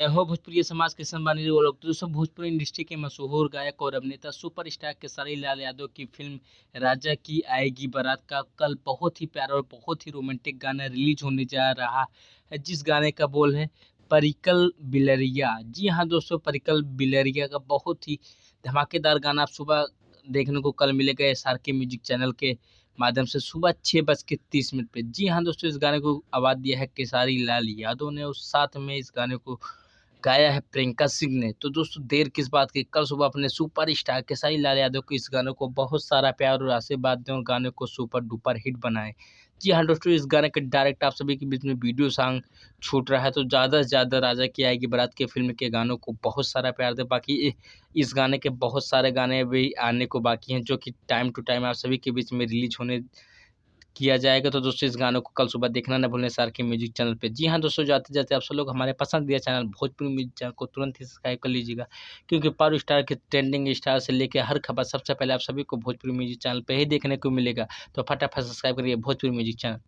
हो भोजपुरी समाज के सम्मानित वो लोग तो दोस्तों भोजपुरी इंडस्ट्री के मशहूर गायक और अभिनेता सुपरस्टार केसरी लाल यादव की फिल्म राजा की आएगी बारात का कल बहुत ही प्यारा और बहुत ही रोमांटिक गाना रिलीज होने जा रहा है, जिस गाने का बोल है परिकल बिलरिया। जी हाँ दोस्तों, परिकल बिलरिया का बहुत ही धमाकेदार गाना आप सुबह देखने को कल मिलेगा एसआर के म्यूजिक चैनल के माध्यम से सुबह 6:30 पे। जी हाँ दोस्तों, इस गाने को आवाज दिया है केसारी लाल यादव ने और साथ में इस गाने को गाया है प्रियंका सिंह ने। तो दोस्तों देर किस बात की, कल सुबह अपने सुपरस्टार खेसारी लाल यादव को इस गाने को बहुत सारा प्यार और आशीर्वाद दें और गाने को सुपर डुपर हिट बनाएं। जी हाँ दोस्तों, इस गाने के डायरेक्ट आप सभी के बीच में वीडियो सॉन्ग छूट रहा है, तो ज़्यादा से ज़्यादा राजा की आएगी बारात के फिल्म के गानों को बहुत सारा प्यार दें। बाकी इस गाने के बहुत सारे गाने भी आने को बाकी हैं, जो कि टाइम टू टाइम आप सभी के बीच में रिलीज होने किया जाएगा। तो दोस्तों इस गानों को कल सुबह देखना न भूलें सार के म्यूजिक चैनल पे। जी हाँ दोस्तों, जाते-जाते आप सब लोग हमारे पसंदीदा चैनल भोजपुरी म्यूजिक चैनल को तुरंत ही सब्सक्राइब कर लीजिएगा, क्योंकि पावर स्टार के ट्रेंडिंग स्टार से लेके हर खबर सबसे पहले आप सभी को भोजपुरी म्यूजिक चैनल पे ही देखने को मिलेगा। तो फटाफट सब्सक्राइब करिए भोजपुरी म्यूजिक चैनल।